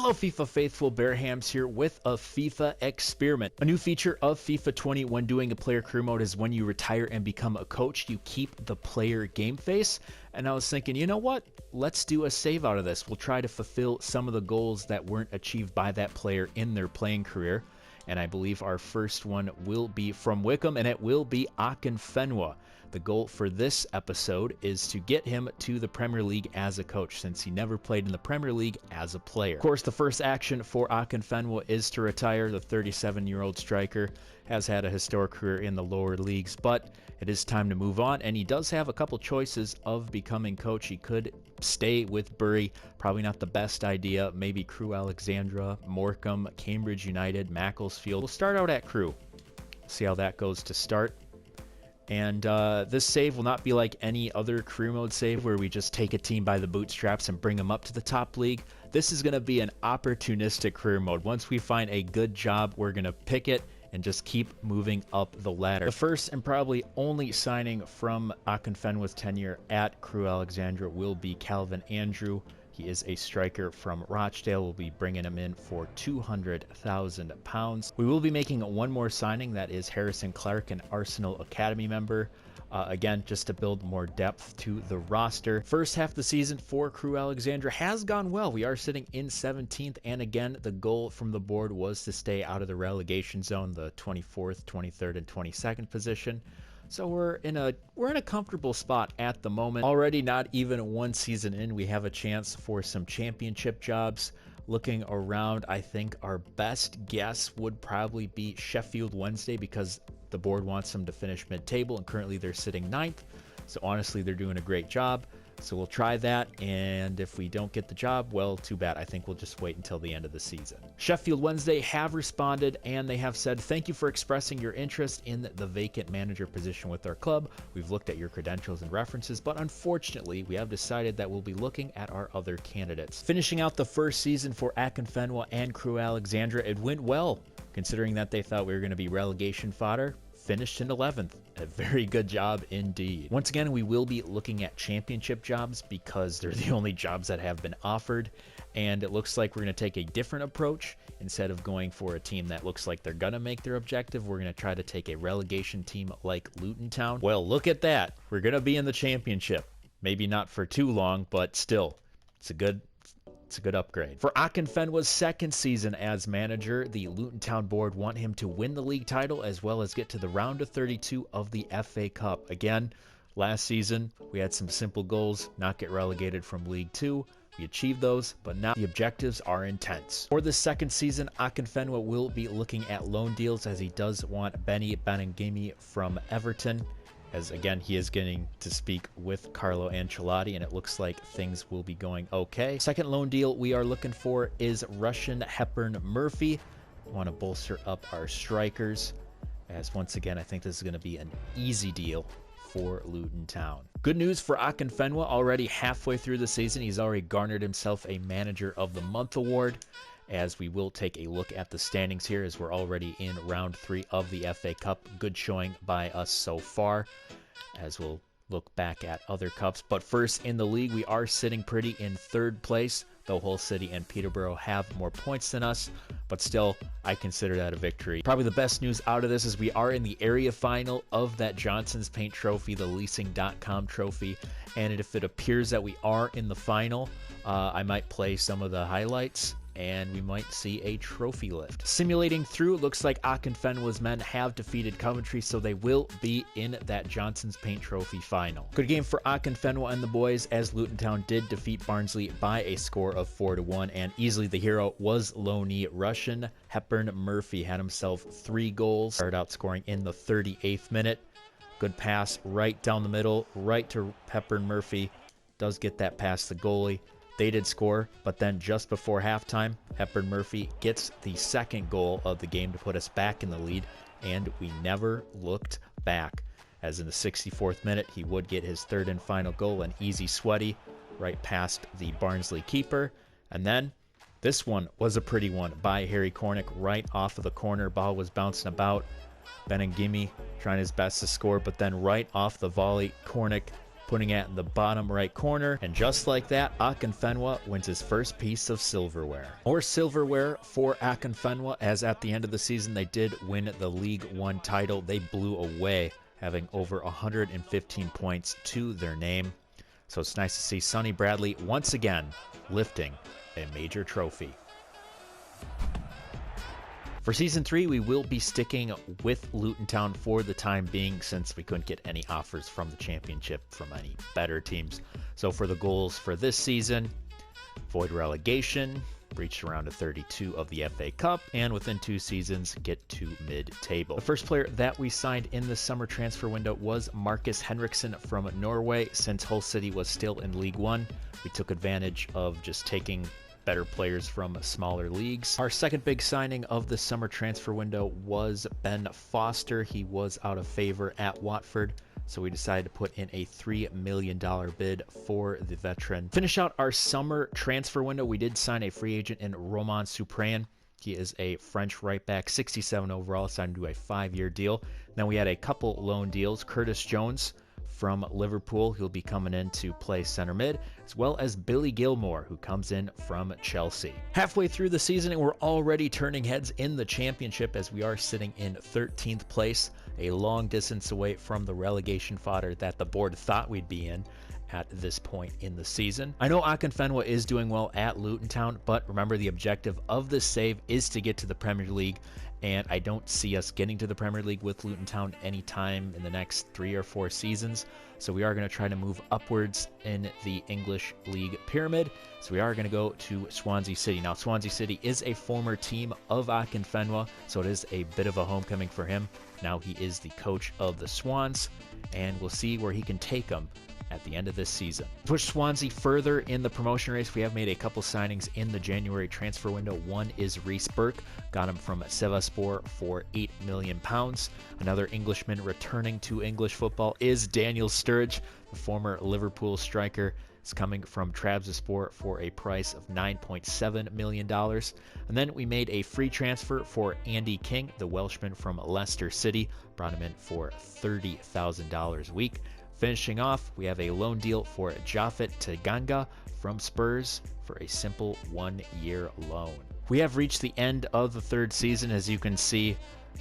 Hello FIFA faithful, Bearhamms here with a FIFA experiment. A new feature of FIFA 20 when doing a player career mode is when you retire and become a coach, you keep the player game face. And I was thinking, you know what? Let's do a save out of this. We'll try to fulfill some of the goals that weren't achieved by that player in their playing career. And I believe our first one will be from Wickham, and it will be Akinfenwa. The goal for this episode is to get him to the Premier League as a coach, since he never played in the Premier League as a player. Of course, the first action for Akinfenwa is to retire. The 37-year-old striker has had a historic career in the lower leagues, but it is time to move on, and he does have a couple choices of becoming coach. He could stay with Bury, probably not the best idea. Maybe Crewe Alexandra, Morecambe, Cambridge United, Macclesfield. We'll start out at Crewe. See how that goes to start. And this save will not be like any other career mode save where we just take a team by the bootstraps and bring them up to the top league. This is going to be an opportunistic career mode. Once we find a good job, we're going to pick it and just keep moving up the ladder. The first and probably only signing from Akinfenwa's tenure at Crewe Alexandra will be Calvin Andrew. He is a striker from Rochdale. We'll be bringing him in for £200,000. We will be making one more signing. That is Harrison Clark, an Arsenal Academy member. Again, just to build more depth to the roster. First half of the season for Crewe Alexandra has gone well. We are sitting in 17th, and again, the goal from the board was to stay out of the relegation zone, the 24th, 23rd, and 22nd position. So we're in a comfortable spot at the moment. Already not even one season in, we have a chance for some championship jobs. Looking around, I think our best guess would probably be Sheffield Wednesday, because the board wants them to finish mid-table, and currently they're sitting 9th. So honestly, they're doing a great job. So we'll try that, and if we don't get the job, well, too bad. I think we'll just wait until the end of the season. Sheffield Wednesday have responded, and they have said, thank you for expressing your interest in the vacant manager position with our club. We've looked at your credentials and references, but unfortunately, we have decided that we'll be looking at our other candidates. Finishing out the first season for Akinfenwa and Crewe Alexandra, it went well, considering that they thought we were going to be relegation fodder. Finished in 11th. A very good job indeed. Once again, we will be looking at championship jobs because they're the only jobs that have been offered, and it looks like we're going to take a different approach. Instead of going for a team that looks like they're going to make their objective, we're going to try to take a relegation team like Luton Town. Well, look at that. We're going to be in the championship. Maybe not for too long, but still, it's a good upgrade. For Akinfenwa's second season as manager, the Luton Town board want him to win the league title as well as get to the round of 32 of the FA Cup. Again, last season we had some simple goals: not get relegated from League 2. We achieved those, but now the objectives are intense. For the second season, Akinfenwa will be looking at loan deals, as he does want Benny Banangimi from Everton, as again, he is getting to speak with Carlo Ancelotti, and it looks like things will be going okay. Second loan deal we are looking for is Russian Hepburn Murphy. We want to bolster up our strikers, as once again, I think this is going to be an easy deal for Luton Town. Good news for Akinfenwa, already halfway through the season, he's already garnered himself a Manager of the Month award, as we will take a look at the standings here, as we're already in round 3 of the FA Cup. Good showing by us so far, as we'll look back at other cups. But first in the league, we are sitting pretty in 3rd place, though Hull City and Peterborough have more points than us, but still, I consider that a victory. Probably the best news out of this is we are in the area final of that Johnson's Paint Trophy, the leasing.com trophy, and if it appears that we are in the final, I might play some of the highlights, and we might see a trophy lift. Simulating through, it looks like Akinfenwa's men have defeated Coventry, so they will be in that Johnson's Paint Trophy final. Good game for Akinfenwa and the boys, as Luton Town did defeat Barnsley by a score of 4-1, and easily the hero was loanee Russian Hepburn Murphy. Had himself 3 goals. Started out scoring in the 38th minute. Good pass right down the middle, right to Hepburn Murphy. Does get that past the goalie. They did score, but then just before halftime, Hepburn Murphy gets the second goal of the game to put us back in the lead, and we never looked back, as in the 64th minute, he would get his 3rd and final goal, an easy sweaty, right past the Barnsley keeper. And then this one was a pretty one by Harry Cornick, right off of the corner. Ball was bouncing about. Banangimi trying his best to score, but then right off the volley, Cornick putting it in the bottom right corner. And just like that, Akinfenwa wins his first piece of silverware. Or silverware for Akinfenwa, as at the end of the season, they did win the League One title. They blew away, having over 115 points to their name. So it's nice to see Sonny Bradley once again lifting a major trophy. For Season 3, we will be sticking with Luton Town for the time being, since we couldn't get any offers from the championship from any better teams. So for the goals for this season, avoid relegation, reach around to 32 of the FA Cup, and within 2 seasons, get to mid-table. The first player that we signed in the summer transfer window was Marcus Henriksen from Norway. Since Hull City was still in League One, we took advantage of just taking better players from smaller leagues. Our second big signing of the summer transfer window was Ben Foster. He was out of favor at Watford, so we decided to put in a $3 million bid for the veteran. Finish out our summer transfer window, we did sign a free agent in Romain Suprayan. He is a French right back, 67 overall, signed to a 5-year deal. Then we had a couple loan deals. Curtis Jones from Liverpool, he'll be coming in to play center mid, as well as Billy Gilmore, who comes in from Chelsea. Halfway through the season, and we're already turning heads in the championship, as we are sitting in 13th place, a long distance away from the relegation fodder that the board thought we'd be in at this point in the season. I know Akinfenwa is doing well at Luton Town, but remember, the objective of this save is to get to the Premier League, and I don't see us getting to the Premier League with Luton Town anytime in the next 3 or 4 seasons. So we are going to try to move upwards in the English League pyramid. So we are going to go to Swansea City. Now, Swansea City is a former team of Akinfenwa, so it is a bit of a homecoming for him. Now he is the coach of the Swans, and we'll see where he can take them at the end of this season. Push Swansea further in the promotion race, we have made a couple signings in the January transfer window. One is Reece Burke, got him from Sivasspor for £8 million. Another Englishman returning to English football is Daniel Sturridge, the former Liverpool striker. Is coming from Trabzonspor for a price of $9.7 million. And then we made a free transfer for Andy King, the Welshman from Leicester City, brought him in for $30,000 a week. Finishing off, we have a loan deal for Japhet Tanganga from Spurs for a simple 1-year loan. We have reached the end of the 3rd season. As you can see,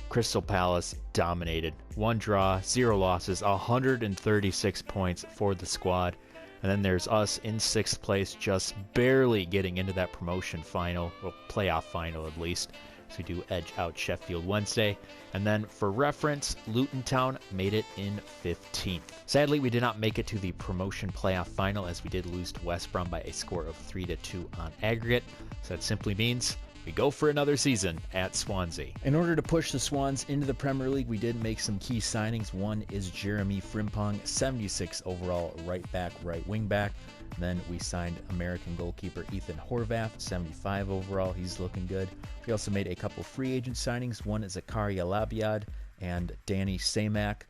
Crystal Palace dominated. 1 draw, 0 losses, 136 points for the squad. And then there's us in 6th place, just barely getting into that promotion final, or playoff final at least. So we do edge out Sheffield Wednesday. And then for reference, Luton Town made it in 15th. Sadly, we did not make it to the promotion playoff final, as we did lose to West Brom by a score of 3-2 on aggregate. So that simply means we go for another season at Swansea. In order to push the Swans into the Premier League, we did make some key signings. One is Jeremy Frimpong, 76 overall right back, right wing back. Then we signed American goalkeeper Ethan Horvath, 75 overall. He's looking good. We also made a couple free agent signings. One is Zakaria Labiad and Danny Samak.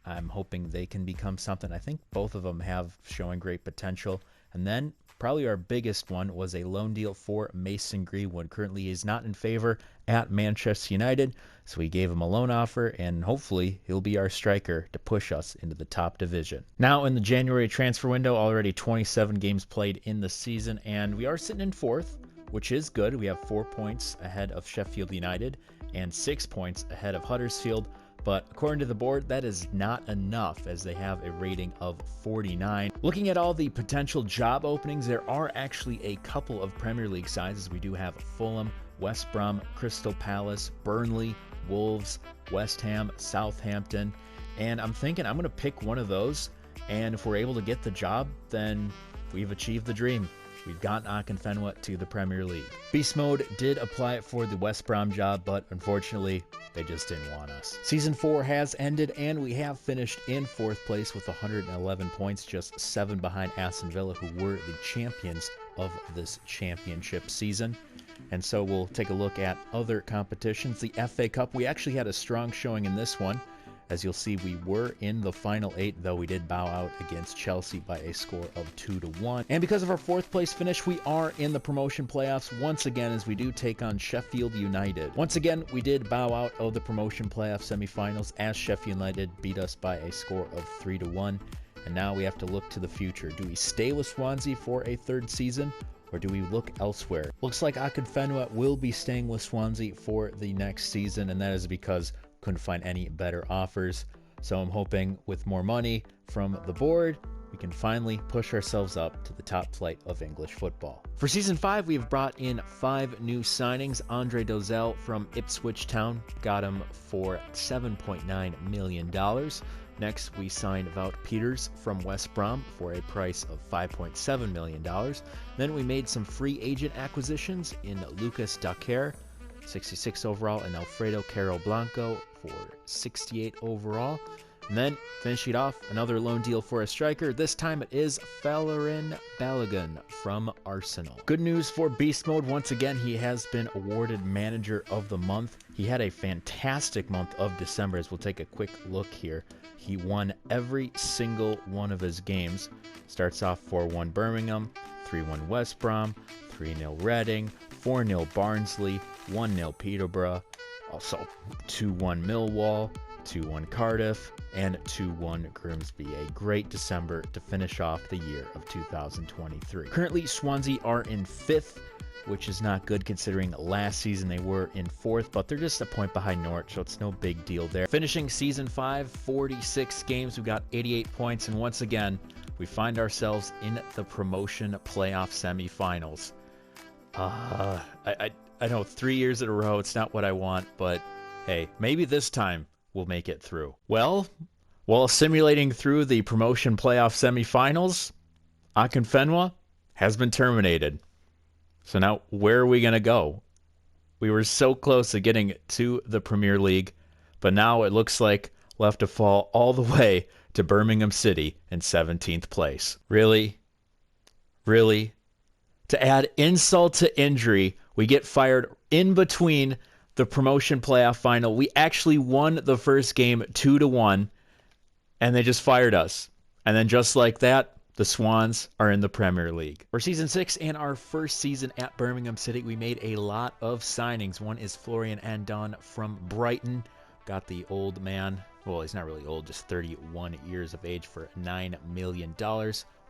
I'm hoping they can become something. I think both of them have showing great potential. And then probably our biggest one was a loan deal for Mason Greenwood. Currently, he's not in favor at Manchester United, so we gave him a loan offer, and hopefully he'll be our striker to push us into the top division. Now, in the January transfer window, already 27 games played in the season, and we are sitting in 4th, which is good. We have 4 points ahead of Sheffield United and 6 points ahead of Huddersfield. But according to the board, that is not enough, as they have a rating of 49. Looking at all the potential job openings, there are actually a couple of Premier League sides. We do have Fulham, West Brom, Crystal Palace, Burnley, Wolves, West Ham, Southampton. And I'm thinking I'm going to pick one of those. And if we're able to get the job, then we've achieved the dream. We've gotten Akinfenwa to the Premier League. Beast Mode did apply for the West Brom job, but unfortunately, they just didn't want us. Season 4 has ended, and we have finished in 4th place with 111 points, just 7 behind Aston Villa, who were the champions of this championship season. And so we'll take a look at other competitions. The FA Cup, we actually had a strong showing in this one. As you'll see, we were in the final 8, though we did bow out against Chelsea by a score of 2-1. And because of our 4th place finish, we are in the promotion playoffs once again, as we do take on Sheffield United. Once again, we did bow out of the promotion playoff semifinals, as Sheffield United beat us by a score of 3-1. And now we have to look to the future. Do we stay with Swansea for a third season, or do we look elsewhere? Looks like Akinfenwa will be staying with Swansea for the next season, and that is because couldn't find any better offers. So I'm hoping with more money from the board, we can finally push ourselves up to the top flight of English football. For Season 5, we've brought in 5 new signings. Andre Dozel from Ipswich Town, got him for $7.9 million. Next, we signed Wout Peters from West Brom for a price of $5.7 million. Then we made some free agent acquisitions in Lucas Daquer, 66 overall, and Alfredo Caro Blanco for 68 overall. And then finishing it off, another loan deal for a striker. This time it is Folarin Balogun from Arsenal. Good news for Beast Mode. Once again, he has been awarded Manager of the Month. He had a fantastic month of December, as we'll take a quick look here. He won every single one of his games. Starts off 4-1 Birmingham, 3-1 West Brom, 3-0 Reading, 4-0 Barnsley, 1-0 Peterborough, also 2-1 Millwall, 2-1 Cardiff, and 2-1 Grimsby. A great December to finish off the year of 2023. Currently, Swansea are in 5th, which is not good considering last season they were in 4th, but they're just a point behind Norwich, so it's no big deal there. Finishing Season 5, 46 games, we've got 88 points, and once again, we find ourselves in the promotion playoff semifinals. I know 3 years in a row, it's not what I want, but hey, maybe this time we'll make it through. Well, while simulating through the promotion playoff semifinals, Akinfenwa has been terminated. So now, where are we going to go? We were so close to getting to the Premier League, but now it looks like we'll have to fall all the way to Birmingham City in 17th place. Really? Really? To add insult to injury, we get fired in between the promotion playoff final. We actually won the first game 2-1, and they just fired us. And then just like that, the Swans are in the Premier League. For Season 6 and our first season at Birmingham City, we made a lot of signings. One is Florian Andon from Brighton. Got the old man, well, he's not really old, just 31 years of age for $9 million.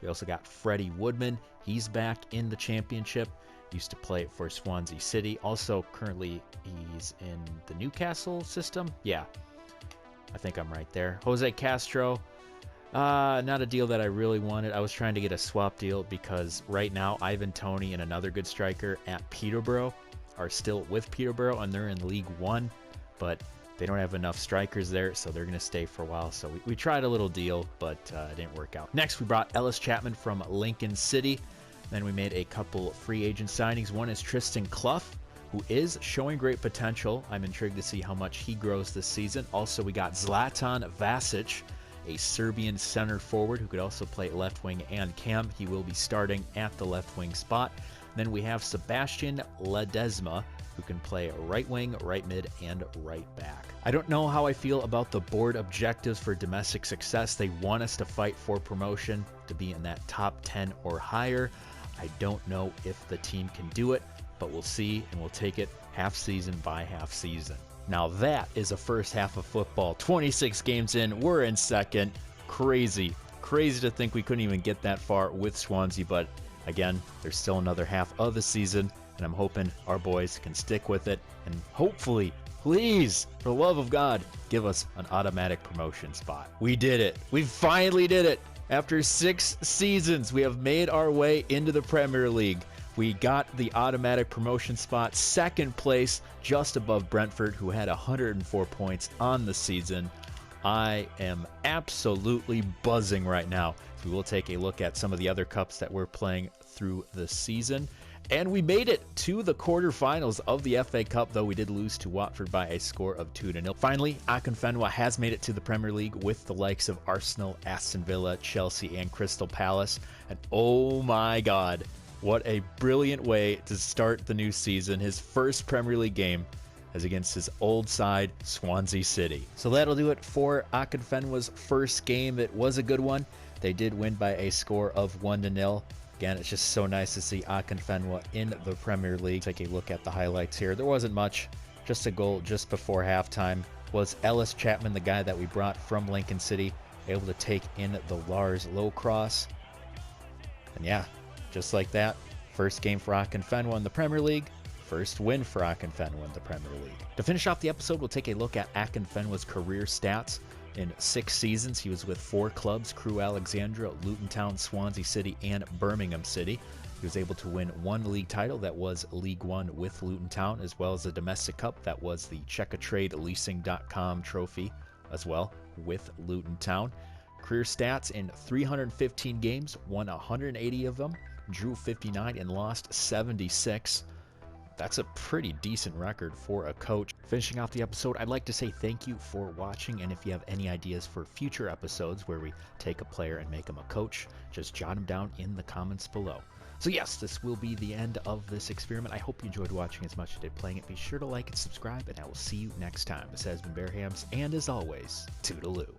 We also got Freddie Woodman. He's back in the Championship. Used to play for Swansea City. Also, currently, he's in the Newcastle system. Yeah, I think I'm right there. Jose Castro. Not a deal that I really wanted. I was trying to get a swap deal because right now Ivan Toney and another good striker at Peterborough are still with Peterborough, and they're in League One, but they don't have enough strikers there, so they're going to stay for a while. So we tried a little deal, but it didn't work out. Next, we brought Ellis Chapman from Lincoln City. Then we made a couple free agent signings. One is Tristan Clough, who is showing great potential. I'm intrigued to see how much he grows this season. Also, we got Zlatan Vasic, a Serbian center forward who could also play left wing and cam. He will be starting at the left wing spot. Then we have Sebastian Ledesma, who can play right wing, right mid, and right back. I don't know how I feel about the board objectives for domestic success. They want us to fight for promotion, to be in that top 10 or higher. I don't know if the team can do it, but we'll see, and we'll take it half season by half season. Now that is a first half of football. 26 games in, we're in second. Crazy to think we couldn't even get that far with Swansea, but again, there's still another half of the season, and I'm hoping our boys can stick with it, and hopefully, please, for the love of God, give us an automatic promotion spot. We did it. We finally did it. After 6 seasons, we have made our way into the Premier League. We got the automatic promotion spot, second place, just above Brentford, who had 104 points on the season. I am absolutely buzzing right now. We will take a look at some of the other cups that we're playing through the season. And we made it to the quarterfinals of the FA Cup, though we did lose to Watford by a score of 2-0. Finally, Akinfenwa has made it to the Premier League with the likes of Arsenal, Aston Villa, Chelsea, and Crystal Palace. And oh my God, what a brilliant way to start the new season. His first Premier League game is against his old side, Swansea City. So that'll do it for Akinfenwa's first game. It was a good one. They did win by a score of 1-0. Again, it's just so nice to see Akinfenwa in the Premier League. Take a look at the highlights here. There wasn't much, just a goal just before halftime. Was Ellis Chapman, the guy that we brought from Lincoln City, able to take in the Lars low cross. And yeah, just like that, first game for Akinfenwa in the Premier League, first win for Akinfenwa in the Premier League. To finish off the episode, we'll take a look at Akinfenwa's career stats. In 6 seasons, he was with 4 clubs: Crewe Alexandra, Luton Town, Swansea City, and Birmingham City. He was able to win 1 league title, that was League One with Luton Town, as well as a domestic cup, that was the Checkatrade trophy as well with Luton Town. Career stats: in 315 games, won 180 of them, drew 59 and lost 76. That's a pretty decent record for a coach. Finishing off the episode, I'd like to say thank you for watching, and if you have any ideas for future episodes where we take a player and make him a coach, just jot them down in the comments below. So yes, this will be the end of this experiment. I hope you enjoyed watching as much as I did playing it. Be sure to like and subscribe, and I will see you next time. This has been Bearhamms, and as always, toodaloo.